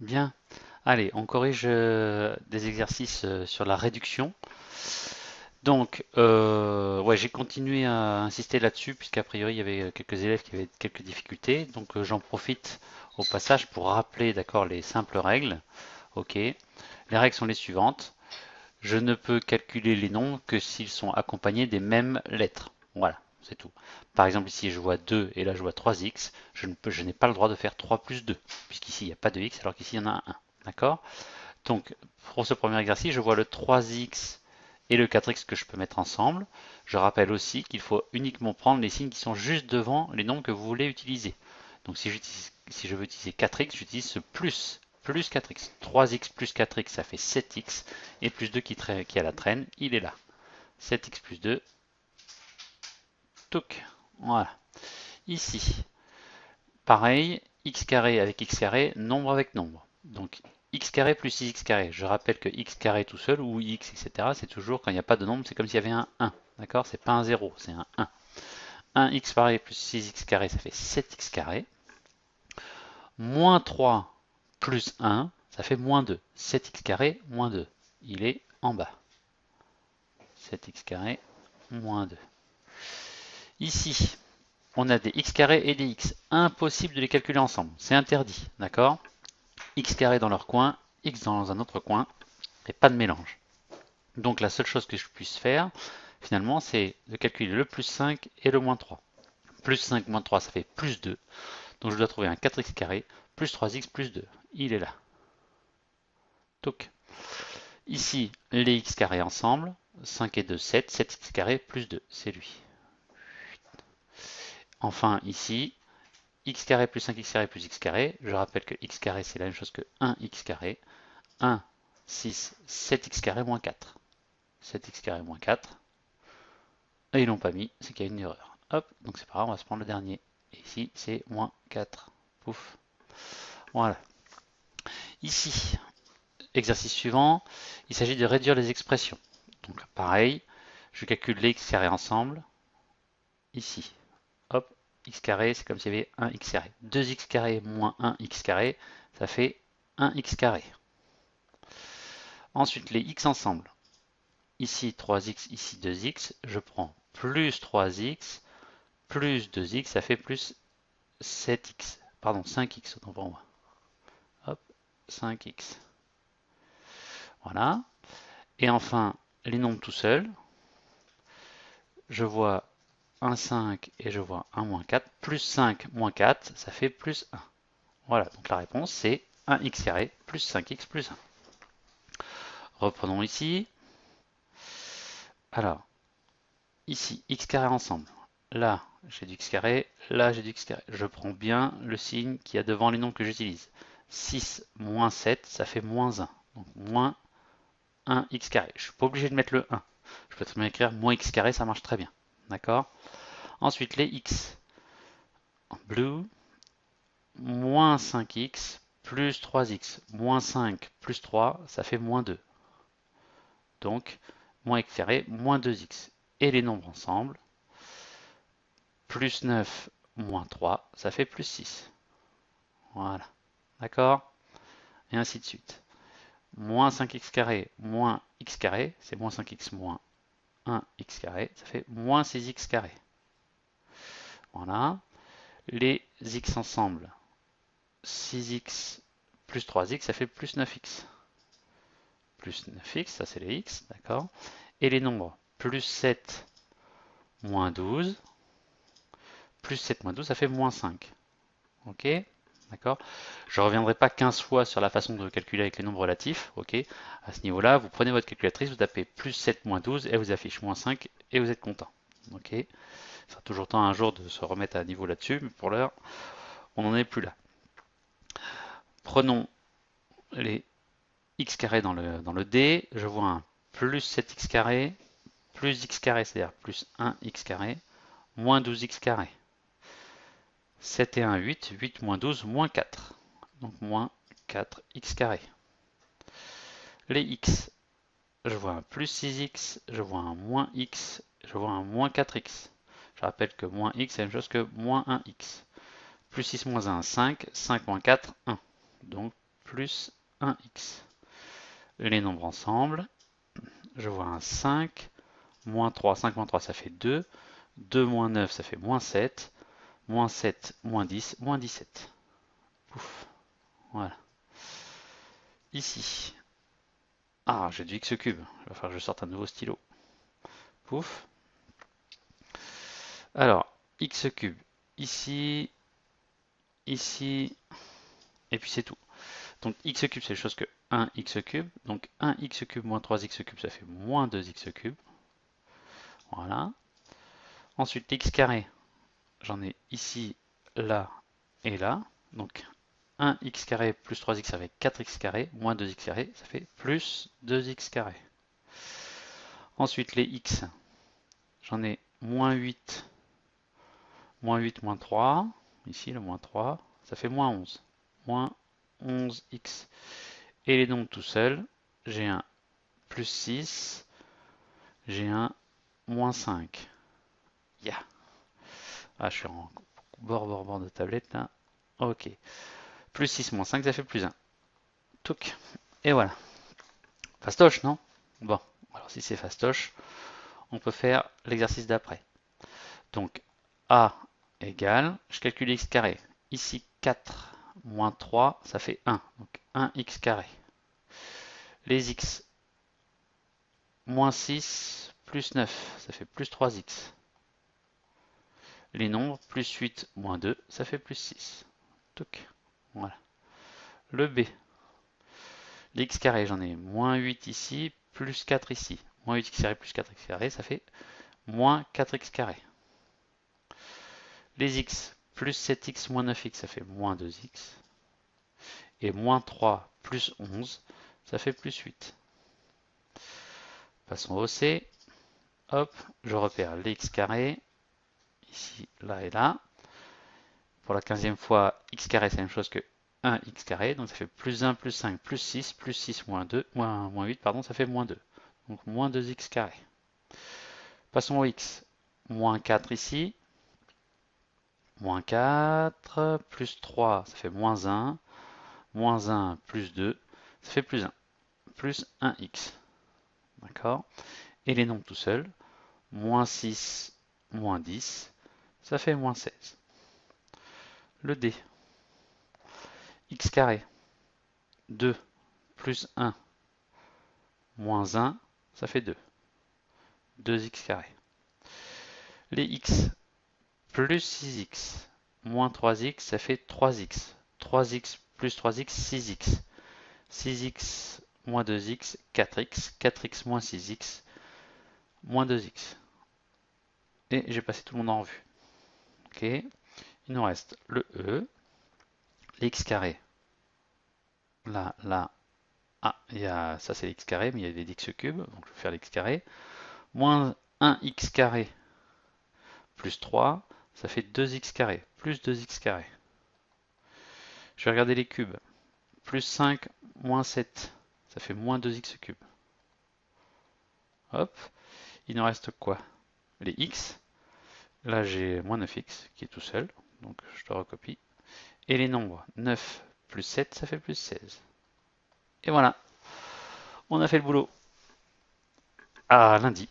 Bien. Allez, on corrige des exercices sur la réduction. Donc, ouais, j'ai continué à insister là-dessus, puisqu'a priori, il y avait quelques élèves qui avaient quelques difficultés. Donc, j'en profite au passage pour rappeler, d'accord, les simples règles. Ok. Les règles sont les suivantes. Je ne peux calculer les nombres que s'ils sont accompagnés des mêmes lettres. Voilà, c'est tout. Par exemple, ici je vois 2 et là je vois 3x, je n'ai pas le droit de faire 3 plus 2, puisqu'ici il n'y a pas de x alors qu'ici il y en a un. D'accord? Donc pour ce premier exercice, je vois le 3x et le 4x que je peux mettre ensemble. Je rappelle aussi qu'il faut uniquement prendre les signes qui sont juste devant les nombres que vous voulez utiliser. Donc si je veux utiliser 4x, j'utilise ce plus 4x. 3x plus 4x, ça fait 7x. Et plus 2 qui est à la traîne, il est là. 7x plus 2, touc. Voilà. Ici, pareil, x carré avec x carré, nombre avec nombre. Donc x carré plus 6x carré. Je rappelle que x carré tout seul, ou x, etc., c'est toujours, quand il n'y a pas de nombre, c'est comme s'il y avait un 1. D'accord? C'est pas un 0, c'est un 1. 1x carré plus 6x carré, ça fait 7x carré. Moins 3 plus 1, ça fait moins 2. 7x carré moins 2. Il est en bas. 7x carré moins 2. Ici, on a des x carré et des x. Impossible de les calculer ensemble. C'est interdit. D'accord? X carré dans leur coin, x dans un autre coin, et pas de mélange. Donc la seule chose que je puisse faire, finalement, c'est de calculer le plus 5 et le moins 3. Plus 5 moins 3, ça fait plus 2. Donc je dois trouver un 4x carré plus 3x plus 2. Il est là. Toc. Ici, les x carrés ensemble. 5 et 2, 7. 7x carré plus 2, c'est lui. Enfin, ici, x carré plus 5x carré plus x carré. Je rappelle que x carré, c'est la même chose que 1x carré. 1, 6, 7x carré moins 4. 7x carré moins 4. Et ils l'ont pas mis, c'est qu'il y a une erreur. Hop, donc c'est pas grave, on va se prendre le dernier. Et ici, c'est moins 4. Pouf. Voilà. Ici, exercice suivant, il s'agit de réduire les expressions. Donc pareil, je calcule les x carrés ensemble. Ici, hop, x carré, c'est comme s'il y avait 1 x carré. 2x carré moins 1 x carré, ça fait 1 x carré. Ensuite, les x ensemble. Ici 3x, ici 2x, je prends plus 3x, plus 2x, ça fait plus 7x. Pardon, 5x, autant pour moi. Hop, 5x. Voilà. Et enfin, les nombres tout seuls. Je vois un 5 et je vois un moins 4. Plus 5 moins 4, ça fait plus 1. Voilà, donc la réponse c'est 1x carré plus 5x plus 1. Reprenons ici. Alors, ici, x carré ensemble. Là, j'ai du x carré, là, j'ai du x carré. Je prends bien le signe qu'il y a devant les nombres que j'utilise. 6 moins 7, ça fait moins 1. Donc moins 1x carré. Je ne suis pas obligé de mettre le 1. Je peux très bien écrire moins x carré, ça marche très bien. D'accord? Ensuite, les x. En blue, moins 5x plus 3x. Moins 5 plus 3, ça fait moins 2. Donc, moins x carré, moins 2x. Et les nombres ensemble, plus 9 moins 3, ça fait plus 6. Voilà. D'accord? Et ainsi de suite. Moins 5x carré moins x carré, c'est moins 5x moins 1x carré, ça fait moins 6x carré. Voilà. Les x ensemble, 6x plus 3x, ça fait plus 9x. Plus 9x, ça c'est les x, d'accord? Et les nombres, plus 7 moins 12, plus 7 moins 12, ça fait moins 5. Ok? D'accord? Je ne reviendrai pas 15 fois sur la façon de calculer avec les nombres relatifs. Ok? À ce niveau-là, vous prenez votre calculatrice, vous tapez plus 7 moins 12, elle vous affiche moins 5 et vous êtes content. Ok? Ça sera toujours temps un jour de se remettre à niveau là-dessus, mais pour l'heure, on n'en est plus là. Prenons les x carré dans le D, je vois un plus 7x carré, plus x carré, c'est-à-dire plus 1x carré, moins 12x carré. 7 et 1, 8, 8 moins 12, moins 4. Donc moins 4x carré. Les x, je vois un plus 6x, je vois un moins x, je vois un moins 4x. Je rappelle que moins x, c'est la même chose que moins 1x. Plus 6 moins 1, 5, 5 moins 4, 1. Donc plus 1x. Les nombres ensemble, je vois un 5, moins 3, 5 moins 3 ça fait 2, 2 moins 9 ça fait moins 7, moins 7 moins 10, moins 17. Pouf, voilà. Ici, ah j'ai du x cube, il va falloir que je sorte un nouveau stylo. Pouf. Alors, x cube, ici, ici, et puis c'est tout. Donc x cube c'est la chose que 1x cube, donc 1x cube moins 3x cube ça fait moins 2x cube. Voilà. Ensuite x carré, j'en ai ici, là et là. Donc 1x carré plus 3x ça fait 4x carré, moins 2x carré, ça fait plus 2x carré. Ensuite les x, j'en ai moins 8, moins 3, ici le moins 3, ça fait moins 11, moins 11x. Et les nombres tout seuls, j'ai un plus 6, j'ai un moins 5. Yeah. Ah, je suis en bord de tablette là. Ok. Plus 6 moins 5, ça fait plus 1. Touc. Et voilà. Fastoche, non? Bon. Alors si c'est fastoche, on peut faire l'exercice d'après. Donc, A égale, je calcule x carré. Ici, 4 moins 3, ça fait 1. Donc 1x carré. Les x, moins 6 plus 9, ça fait plus 3x. Les nombres, plus 8 moins 2, ça fait plus 6. Touc. Voilà. Le B. L'x carré, j'en ai moins 8 ici, plus 4 ici. Moins 8x carré plus 4x carré, ça fait moins 4x carré. Les x, plus 7x moins 9x, ça fait moins 2x. Et moins 3 plus 11, ça fait plus 8. Passons au C. Hop, je repère l'x carré, ici, là et là. Pour la 15e fois, x carré, c'est la même chose que 1x carré, donc ça fait plus 1 plus 5 plus 6 moins 2, moins 8, pardon, ça fait moins 2. Donc moins 2x carré. Passons au x. Moins 4 ici, moins 4, plus 3, ça fait moins 1, moins 1 plus 2, ça fait plus 1, plus 1x. D'accord? Et les nombres tout seuls, moins 6, moins 10, ça fait moins 16. Le D. X carré, 2 plus 1, moins 1, ça fait 2. 2x carré. Les x, plus 6x, moins 3x, ça fait 3x. 3x plus 3x, 6x. 6x moins 2x, 4x. 4x moins 6x, moins 2x. Et j'ai passé tout le monde en revue. Ok. Il nous reste le E, l'x carré. Là, là. Ah, ça c'est l'x carré, mais il y a des x cubes, donc je vais faire l'x carré. Moins 1x carré plus 3, ça fait 2x carré, plus 2x carré. Je vais regarder les cubes. Plus 5, moins 7, ça fait moins 2x cube. Hop, il nous reste quoi? Les x. Là, j'ai moins 9x qui est tout seul, donc je le recopie. Et les nombres, 9 plus 7, ça fait plus 16. Et voilà, on a fait le boulot. À lundi.